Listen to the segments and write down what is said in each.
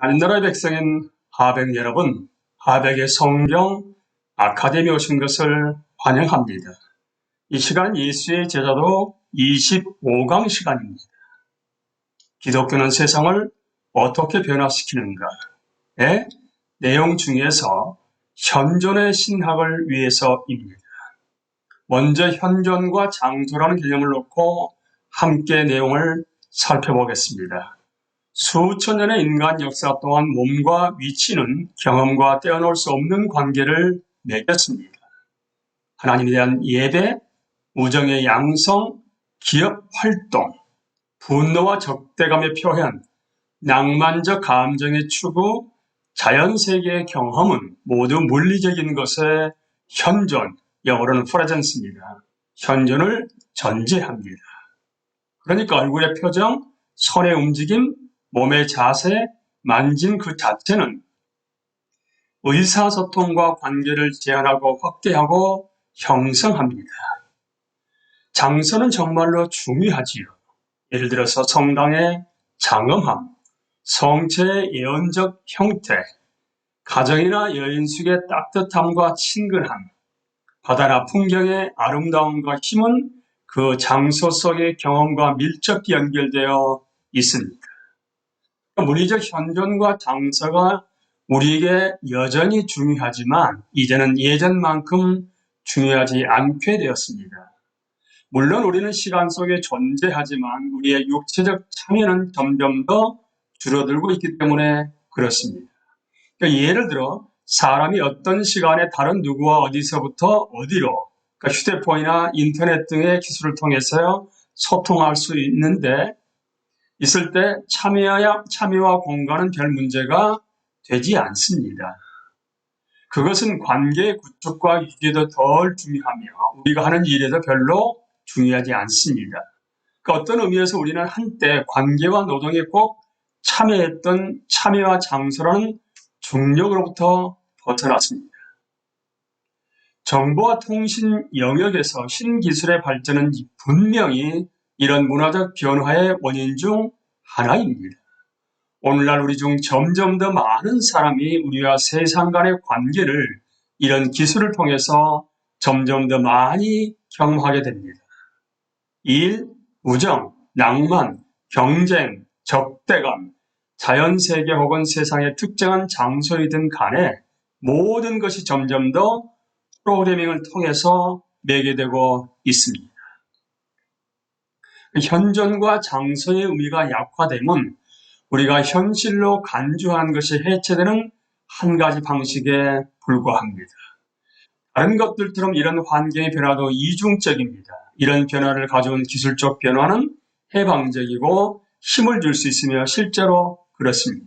하나님 나라의 백성인 하백 여러분, 하백의 성경 아카데미에 오신 것을 환영합니다. 이 시간 예수의 제자도 25강 시간입니다. 기독교는 세상을 어떻게 변화시키는가의 내용 중에서 현존의 신학을 위해서입니다. 먼저 현존과 장소라는 개념을 놓고 함께 내용을 살펴보겠습니다. 수천 년의 인간 역사 동안 몸과 위치는 경험과 떼어놓을 수 없는 관계를 맺었습니다. 하나님에 대한 예배, 우정의 양성, 기업 활동, 분노와 적대감의 표현, 낭만적 감정의 추구, 자연세계의 경험은 모두 물리적인 것의 현존, 영어로는 presence입니다. 현존을 전제합니다. 그러니까 얼굴의 표정, 손의 움직임, 몸의 자세, 만짐 그 자체는 의사소통과 관계를 제한하고 확대하고 형성합니다. 장소는 정말로 중요하지요. 예를 들어서 성당의 장엄함, 성체의 예언적 형태, 가정이나 여인숙의 따뜻함과 친근함, 바다나 풍경의 아름다움과 힘은 그 장소 속의 경험과 밀접히 연결되어 있습니다. 물리적 현존과 장소가 우리에게 여전히 중요하지만 이제는 예전만큼 중요하지 않게 되었습니다. 물론 우리는 시간 속에 존재하지만 우리의 육체적 참여는 점점 더 줄어들고 있기 때문에 그렇습니다. 그러니까 예를 들어 사람이 어떤 시간에 다른 누구와 어디서부터 어디로, 그러니까 휴대폰이나 인터넷 등의 기술을 통해서 소통할 수 있을 때 참여와 공간은 별 문제가 되지 않습니다. 그것은 관계의 구축과 유지에도 덜 중요하며 우리가 하는 일에도 별로 중요하지 않습니다. 그러니까 어떤 의미에서 우리는 한때 관계와 노동에 꼭 참여했던 참여와 장소라는 중력으로부터 벗어났습니다. 정보와 통신 영역에서 신기술의 발전은 분명히 이런 문화적 변화의 원인 중 하나입니다. 오늘날 우리 중 점점 더 많은 사람이 우리와 세상 간의 관계를 이런 기술을 통해서 점점 더 많이 경험하게 됩니다. 일, 우정, 낭만, 경쟁, 적대감, 자연세계 혹은 세상의 특정한 장소이든 간에 모든 것이 점점 더 프로그래밍을 통해서 매개되고 있습니다. 현존과 장소의 의미가 약화되면 우리가 현실로 간주한 것이 해체되는 한 가지 방식에 불과합니다. 다른 것들처럼 이런 환경의 변화도 이중적입니다. 이런 변화를 가져온 기술적 변화는 해방적이고 힘을 줄 수 있으며 실제로 그렇습니다.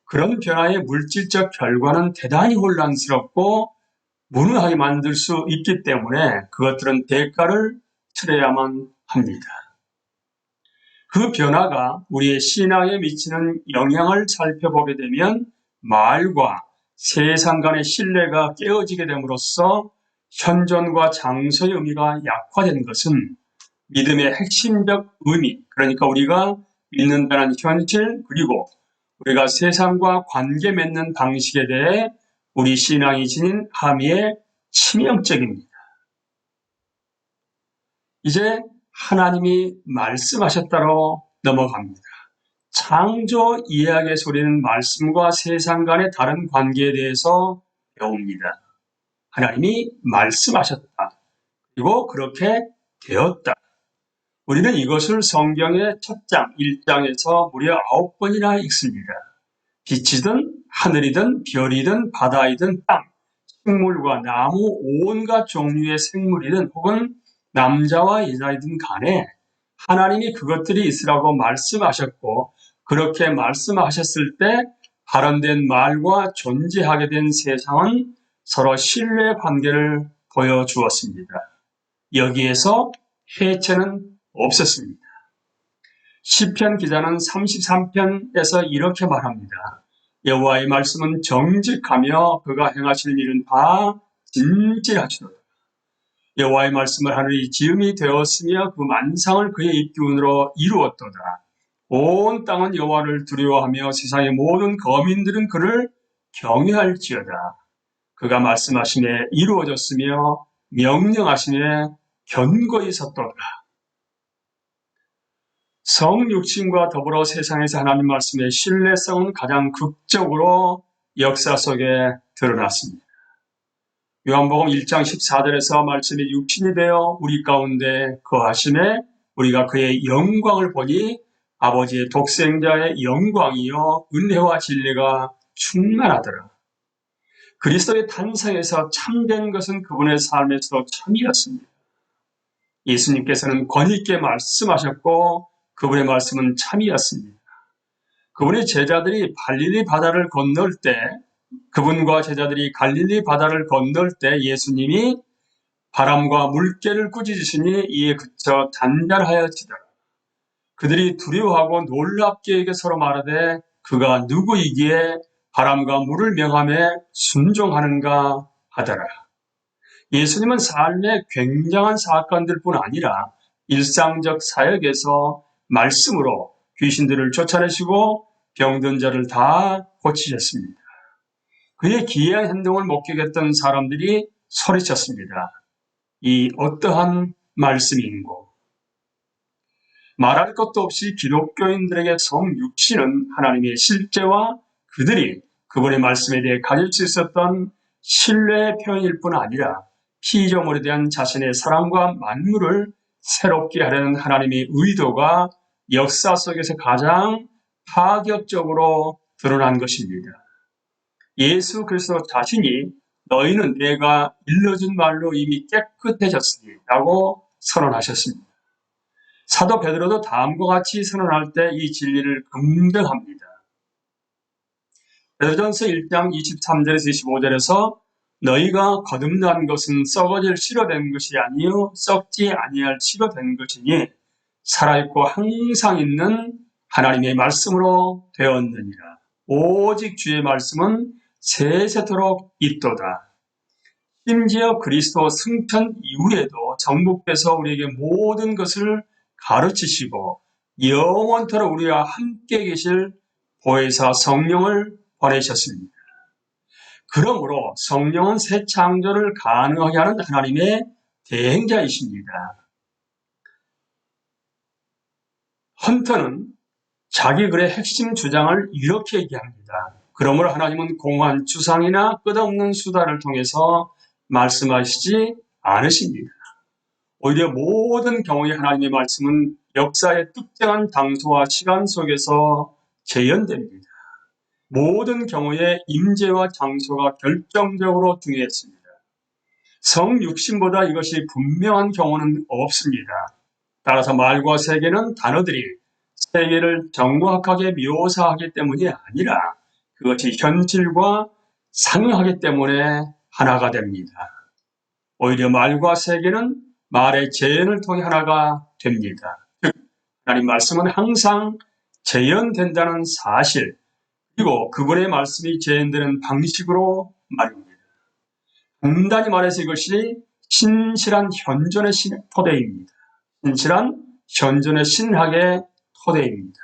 그런 변화의 물질적 결과는 대단히 혼란스럽고 무능하게 만들 수 있기 때문에 그것들은 대가를 치러야만 합니다. 그 변화가 우리의 신앙에 미치는 영향을 살펴보게 되면 말과 세상 간의 신뢰가 깨어지게 됨으로써 현존과 장소의 의미가 약화된 것은 믿음의 핵심적 의미, 그러니까 우리가 믿는다는 현실 그리고 우리가 세상과 관계 맺는 방식에 대해 우리 신앙이 지닌 함의에 치명적입니다. 이제 하나님이 말씀하셨다로 넘어갑니다. 창조 이야기에서 우리는 말씀과 세상 간의 다른 관계에 대해서 배웁니다. 하나님이 말씀하셨다. 그리고 그렇게 되었다. 우리는 이것을 성경의 첫 장, 1장에서 무려 9번이나 읽습니다. 빛이든 하늘이든 별이든 바다이든 땅, 식물과 나무, 온갖 종류의 생물이든 혹은 남자와 여자이든 간에 하나님이 그것들이 있으라고 말씀하셨고 그렇게 말씀하셨을 때 발언된 말과 존재하게 된 세상은 서로 신뢰 관계를 보여주었습니다. 여기에서 해체는 없었습니다. 시편 기자는 33편에서 이렇게 말합니다. 여호와의 말씀은 정직하며 그가 행하실 일은 다 진실하시도다. 여호와의 말씀을 하늘이 지음이 되었으며 그 만상을 그의 입기운으로 이루었도다. 온 땅은 여호와를 두려워하며 세상의 모든 거민들은 그를 경외할지어다. 그가 말씀하심에 이루어졌으며 명령하심에 견고히 섰도다. 성육신과 더불어 세상에서 하나님 말씀의 신뢰성은 가장 극적으로 역사 속에 드러났습니다. 요한복음 1장 14절에서 말씀이 육신이 되어 우리 가운데 거하심에 우리가 그의 영광을 보니 아버지의 독생자의 영광이요 은혜와 진리가 충만하더라. 그리스도의 탄생에서 참된 것은 그분의 삶에서도 참이었습니다. 예수님께서는 권위 있게 말씀하셨고 그분의 말씀은 참이었습니다. 그분의 제자들이 갈릴리 바다를 건널 때, 그분과 제자들이 갈릴리 바다를 건널 때 예수님이 바람과 물결을 꾸짖으시니 이에 그쳐 단단하여지더라. 그들이 두려워하고 놀랍게 여겨 서로 말하되 그가 누구이기에 바람과 물을 명함에 순종하는가 하더라. 예수님은 삶의 굉장한 사건들뿐 아니라 일상적 사역에서 말씀으로 귀신들을 쫓아내시고 병든 자를 다 고치셨습니다. 그의 기이한 행동을 목격했던 사람들이 소리쳤습니다. 이 어떠한 말씀인고. 말할 것도 없이 기독교인들에게 성육신은 하나님의 실제와 그들이 그분의 말씀에 대해 가질 수 있었던 신뢰의 표현일 뿐 아니라 피조물에 대한 자신의 사랑과 만물을 새롭게 하려는 하나님의 의도가 역사 속에서 가장 파격적으로 드러난 것입니다. 예수 그리스도 자신이 너희는 내가 일러준 말로 이미 깨끗해졌으니 라고 선언하셨습니다. 사도 베드로도 다음과 같이 선언할 때 이 진리를 긍정합니다. 베드로전서 1장 23절에서 25절에서 너희가 거듭난 것은 썩어질 씨로된 것이 아니요 썩지 아니할 씨로된 것이니 살아있고 항상 있는 하나님의 말씀으로 되었느니라. 오직 주의 말씀은 세세토록 있도다. 심지어 그리스도 승천 이후에도 정복돼서 우리에게 모든 것을 가르치시고 영원토록 우리와 함께 계실 보혜사 성령을 보내셨습니다. 그러므로 성령은 새 창조를 가능하게 하는 하나님의 대행자이십니다. 헌터는 자기 글의 핵심 주장을 이렇게 얘기합니다. 그러므로 하나님은 공허한 추상이나 끝없는 수다를 통해서 말씀하시지 않으십니다. 오히려 모든 경우에 하나님의 말씀은 역사의 특정한 장소와 시간 속에서 재현됩니다. 모든 경우에 임재와 장소가 결정적으로 중요했습니다. 성육신보다 이것이 분명한 경우는 없습니다. 따라서 말과 세계는 단어들이 세계를 정확하게 묘사하기 때문이 아니라 그것이 현실과 상응하기 때문에 하나가 됩니다. 오히려 말과 세계는 말의 재현을 통해 하나가 됩니다. 즉, 하나님 말씀은 항상 재현된다는 사실, 그리고 그분의 말씀이 재현되는 방식으로 말입니다. 간단히 말해서 이것이 신실한 현존의 토대입니다. 신실한 현존의 신학의 토대입니다.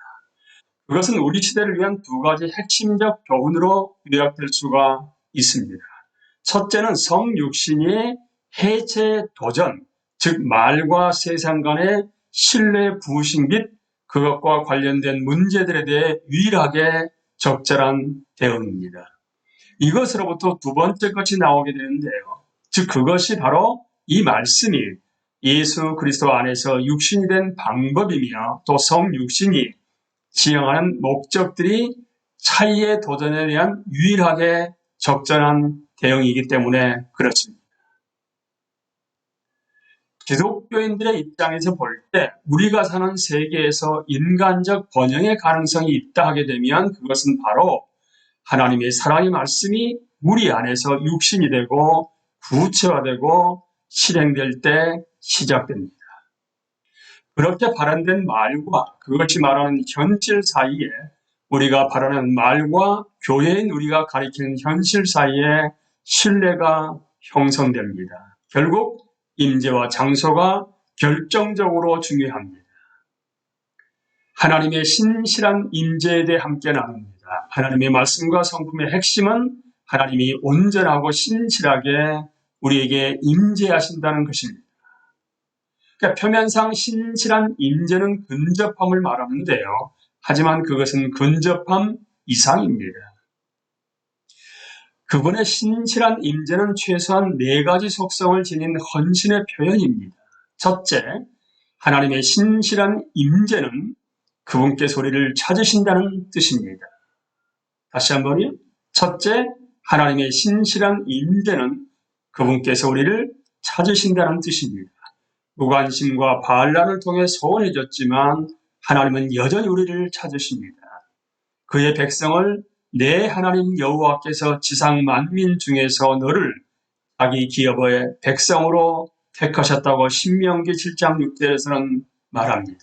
그것은 우리 시대를 위한 두 가지 핵심적 교훈으로 요약될 수가 있습니다. 첫째는 성육신이 해체 도전, 즉 말과 세상 간의 신뢰 부신 및 그것과 관련된 문제들에 대해 유일하게 적절한 대응입니다. 이것으로부터 두 번째 것이 나오게 되는데요. 즉 그것이 바로 이 말씀이 예수 그리스도 안에서 육신이 된 방법이며 또 성육신이 지향하는 목적들이 차이의 도전에 대한 유일하게 적절한 대응이기 때문에 그렇습니다. 기독교인들의 입장에서 볼 때 우리가 사는 세계에서 인간적 번영의 가능성이 있다 하게 되면 그것은 바로 하나님의 사랑의 말씀이 우리 안에서 육신이 되고 구체화되고 실행될 때 시작됩니다. 그렇게 발현된 말과 그것이 말하는 현실 사이에 우리가 바라는 말과 교회인 우리가 가리키는 현실 사이에 신뢰가 형성됩니다. 결국 임재와 장소가 결정적으로 중요합니다. 하나님의 신실한 임재에 대해 함께 나눕니다. 하나님의 말씀과 성품의 핵심은 하나님이 온전하고 신실하게 우리에게 임재하신다는 것입니다. 그러니까 표면상 신실한 임재는 근접함을 말하는데요. 하지만 그것은 근접함 이상입니다. 그분의 신실한 임재는 최소한 4가지 속성을 지닌 헌신의 표현입니다. 첫째, 하나님의 신실한 임재는 그분께서 우리를 찾으신다는 뜻입니다. 다시 한번요. 첫째, 하나님의 신실한 임재는 그분께서 우리를 찾으신다는 뜻입니다. 무관심과 반란을 통해 소원해졌지만 하나님은 여전히 우리를 찾으십니다. 그의 백성을 내 하나님 여호와께서 지상 만민 중에서 너를 자기 기업의 백성으로 택하셨다고 신명기 7장 6절에서는 말합니다.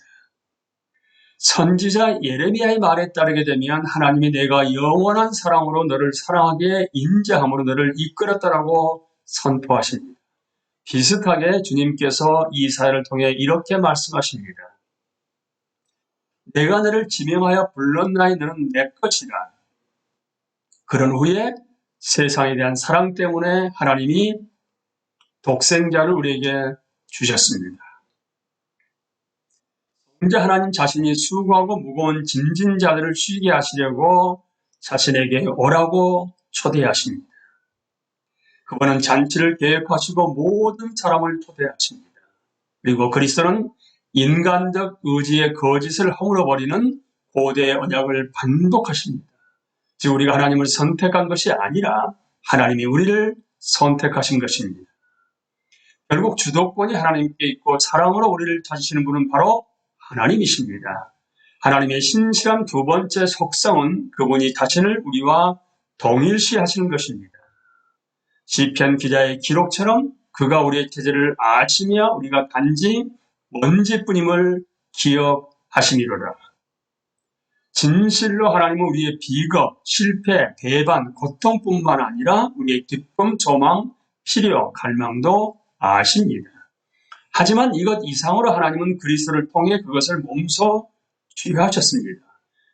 선지자 예레미야의 말에 따르게 되면 하나님이 내가 영원한 사랑으로 너를 사랑하게 인자함으로 너를 이끌었다라고 선포하십니다. 비슷하게 주님께서 이사야를 통해 이렇게 말씀하십니다. 내가 너를 지명하여 불렀나니 너는 내 것이라. 그런 후에 세상에 대한 사랑 때문에 하나님이 독생자를 우리에게 주셨습니다. 성자 하나님 자신이 수고하고 무거운 짐진 자들을 쉬게 하시려고 자신에게 오라고 초대하십니다. 그분은 잔치를 계획하시고 모든 사람을 초대하십니다. 그리고 그리스도는 인간적 의지의 거짓을 허물어버리는 고대의 언약을 반복하십니다. 즉 우리가 하나님을 선택한 것이 아니라 하나님이 우리를 선택하신 것입니다. 결국 주도권이 하나님께 있고 사랑으로 우리를 찾으시는 분은 바로 하나님이십니다. 하나님의 신실한 두 번째 속성은 그분이 자신을 우리와 동일시하시는 것입니다. 시편 기자의 기록처럼 그가 우리의 체질을 아시며 우리가 단지 먼지뿐임을 기억하시미로라. 진실로 하나님은 우리의 비겁, 실패, 배반, 고통뿐만 아니라 우리의 기쁨, 소망, 필요, 갈망도 아십니다. 하지만 이것 이상으로 하나님은 그리스도를 통해 그것을 몸소 취하셨습니다.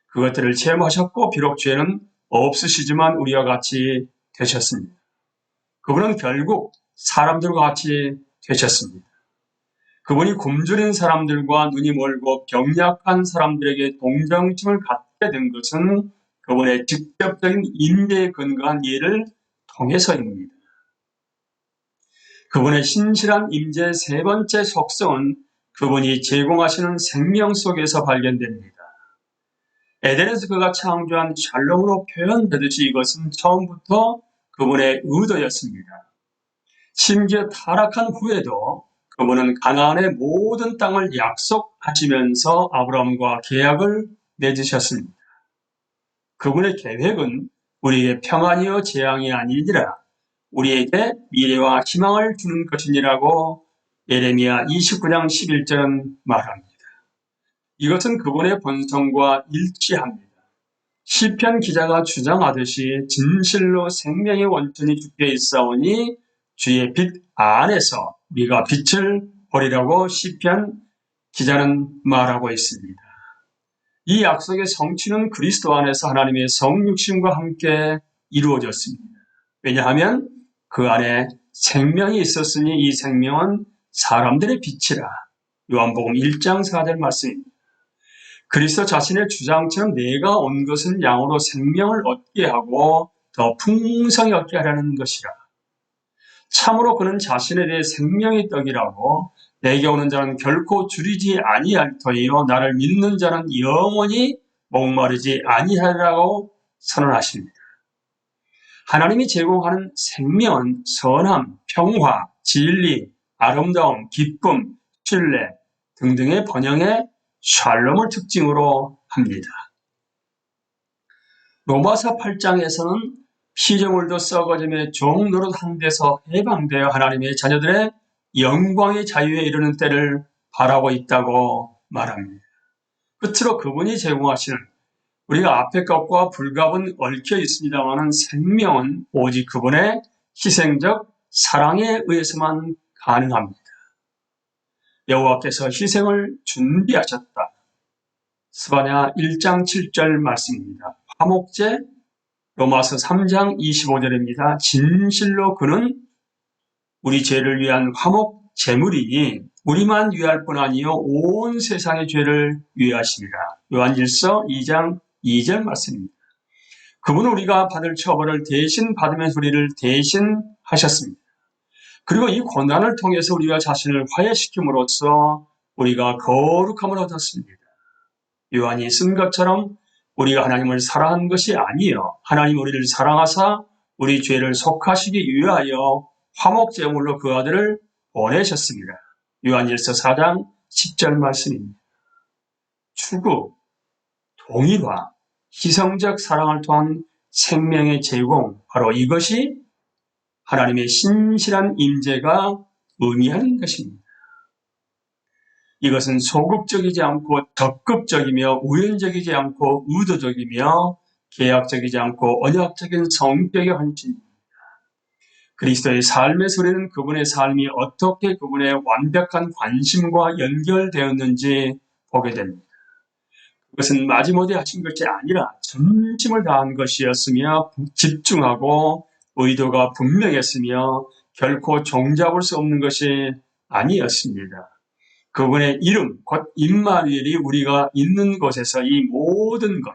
그것들을 체험하셨고 비록 죄는 없으시지만 우리와 같이 되셨습니다. 그분은 결국 사람들과 같이 되셨습니다. 그분이 굶주린 사람들과 눈이 멀고 병약한 사람들에게 동정심을 갖게 된 것은 그분의 직접적인 인내에 근거한 예를 통해서입니다. 그분의 신실한 임재의 세 번째 속성은 그분이 제공하시는 생명 속에서 발견됩니다. 에덴에서 그가 창조한 샬롬으로 표현되듯이 이것은 처음부터 그분의 의도였습니다. 심지어 타락한 후에도 그분은 가나안의 모든 땅을 약속하시면서 아브라함과 계약을 맺으셨습니다. 그분의 계획은 우리에게 평안이요 재앙이 아니니라 우리에게 미래와 희망을 주는 것이니라고 예레미야 29장 11절은 말합니다. 이것은 그분의 본성과 일치합니다. 시편 기자가 주장하듯이 진실로 생명의 원천이 주께 있사오니 주의 빛 안에서 우리가 빛을 보리라고 시편 기자는 말하고 있습니다. 이 약속의 성취는 그리스도 안에서 하나님의 성육신과 함께 이루어졌습니다. 왜냐하면 그 안에 생명이 있었으니 이 생명은 사람들의 빛이라. 요한복음 1장 4절 말씀입니다. 그리스도 자신의 주장처럼 내가 온 것은 양으로 생명을 얻게 하고 더 풍성히 얻게 하려는 것이라. 참으로 그는 자신에 대해 생명의 떡이라고 내게 오는 자는 결코 줄이지 아니할 터이요 나를 믿는 자는 영원히 목마르지 아니하리라고 선언하십니다. 하나님이 제공하는 생명은 선함, 평화, 진리, 아름다움, 기쁨, 신뢰 등등의 번영의 샬롬을 특징으로 합니다. 로마서 8장에서는 피조물도 썩어짐의 종 노릇한 데서 해방되어 하나님의 자녀들의 영광의 자유에 이르는 때를 바라고 있다고 말합니다. 끝으로 그분이 제공하시는 우리가 앞의 것과 불갑은 얽혀 있습니다만 생명은 오직 그분의 희생적 사랑에 의해서만 가능합니다. 여호와께서 희생을 준비하셨다. 스바냐 1장 7절 말씀입니다. 화목제 로마서 3장 25절입니다. 진실로 그는 우리 죄를 위한 화목 제물이니 우리만 위할 뿐 아니요 온 세상의 죄를 위하시리라. 요한일서 2장 2절 말씀입니다. 그분은 우리가 받을 처벌을 대신 받으면서 우리를 대신 하셨습니다. 그리고 이 고난을 통해서 우리가 자신을 화해시킴으로써 우리가 거룩함을 얻었습니다. 요한이 쓴 것처럼 우리가 하나님을 사랑한 것이 아니요 하나님 우리를 사랑하사 우리 죄를 속하시기 위하여 화목제물로 그 아들을 보내셨습니다. 요한일서 4장 10절 말씀입니다. 추구, 동일화, 희생적 사랑을 통한 생명의 제공, 바로 이것이 하나님의 신실한 임재가 의미하는 것입니다. 이것은 소극적이지 않고 적극적이며 우연적이지 않고 의도적이며 계약적이지 않고 언약적인 성격의 헌신입니다. 그리스도의 삶의 소리는 그분의 삶이 어떻게 그분의 완벽한 관심과 연결되었는지 보게 됩니다. 그것은 마지못해 하신 것이 아니라 전심을 다한 것이었으며 집중하고 의도가 분명했으며 결코 종잡을 수 없는 것이 아니었습니다. 그분의 이름, 곧 임마누엘이 우리가 있는 곳에서 이 모든 것,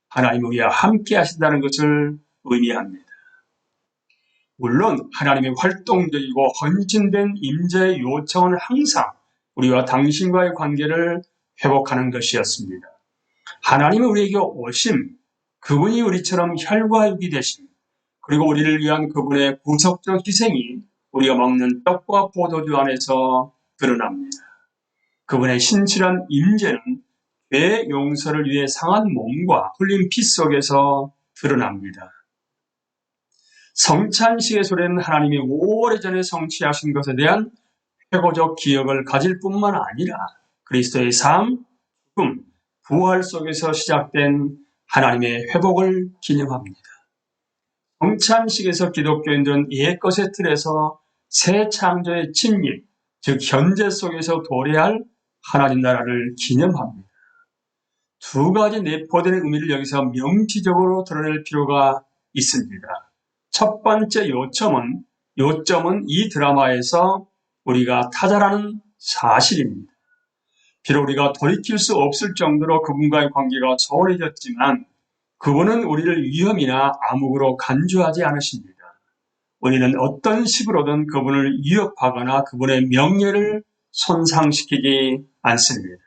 하나님 우리와 함께 하신다는 것을 의미합니다. 물론 하나님의 활동적이고 헌신된 임재의 요청은 항상 우리와 당신과의 관계를 회복하는 것이었습니다. 하나님은 우리에게 오심, 그분이 우리처럼 혈과 육이 되심, 그리고 우리를 위한 그분의 구속적 희생이 우리가 먹는 떡과 포도주 안에서 드러납니다. 그분의 신실한 임재는 죄 용서를 위해 상한 몸과 흘린 피 속에서 드러납니다. 성찬식의 소리는 하나님이 오래전에 성취하신 것에 대한 회고적 기억을 가질 뿐만 아니라 그리스도의 삶, 죽음, 부활 속에서 시작된 하나님의 회복을 기념합니다. 성찬식에서 기독교인들은 옛것의 틀에서 새 창조의 침입, 즉 현재 속에서 도래할 하나님 나라를 기념합니다. 두 가지 내포되는 의미를 여기서 명시적으로 드러낼 필요가 있습니다. 첫 번째 요점은 이 드라마에서 우리가 타자라는 사실입니다. 비록 우리가 돌이킬 수 없을 정도로 그분과의 관계가 소홀해졌지만 그분은 우리를 위험이나 암흑으로 간주하지 않으십니다. 우리는 어떤 식으로든 그분을 위협하거나 그분의 명예를 손상시키지 않습니다.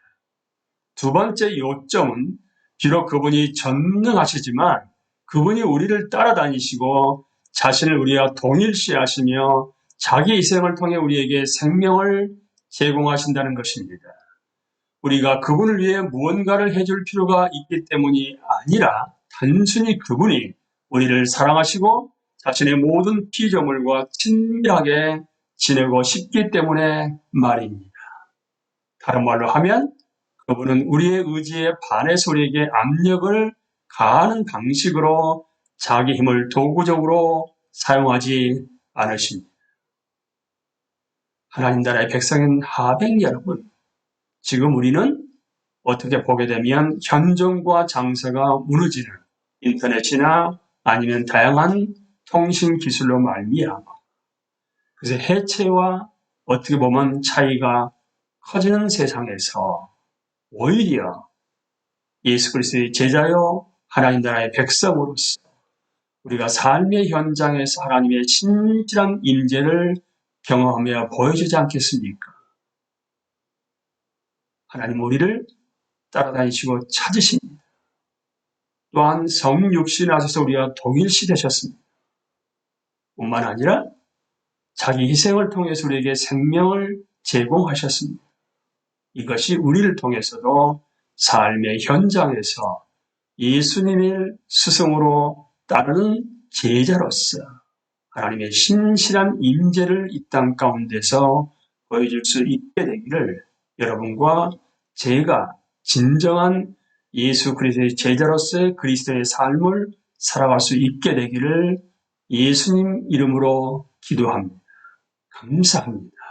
두 번째 요점은 비록 그분이 전능하시지만 그분이 우리를 따라다니시고 자신을 우리와 동일시하시며 자기 희생을 통해 우리에게 생명을 제공하신다는 것입니다. 우리가 그분을 위해 무언가를 해줄 필요가 있기 때문이 아니라 단순히 그분이 우리를 사랑하시고 자신의 모든 피조물과 친밀하게 지내고 싶기 때문에 말입니다. 다른 말로 하면 그분은 우리의 의지에 반해서 우리에게 압력을 가하는 방식으로 자기 힘을 도구적으로 사용하지 않으십니다. 하나님 나라의 백성인 하백 여러분, 지금 우리는 어떻게 보게 되면 현정과 장사가 무너지는 인터넷이나 아니면 다양한 통신 기술로 말미암아 그래서 해체와 어떻게 보면 차이가 커지는 세상에서 오히려 예수 그리스도의 제자요 하나님 나라의 백성으로서 우리가 삶의 현장에서 하나님의 신실한 임재를 경험하며 보여주지 않겠습니까? 하나님 우리를 따라다니시고 찾으십니다. 또한 성육신 하셔서 우리와 동일시 되셨습니다. 뿐만 아니라 자기 희생을 통해서 우리에게 생명을 제공하셨습니다. 이것이 우리를 통해서도 삶의 현장에서 예수님을 스승으로 따르는 제자로서 하나님의 신실한 임재를 이 땅 가운데서 보여줄 수 있게 되기를 여러분과 제가 진정한 예수 그리스도의 제자로서의 그리스도의 삶을 살아갈 수 있게 되기를 예수님 이름으로 기도합니다. 감사합니다.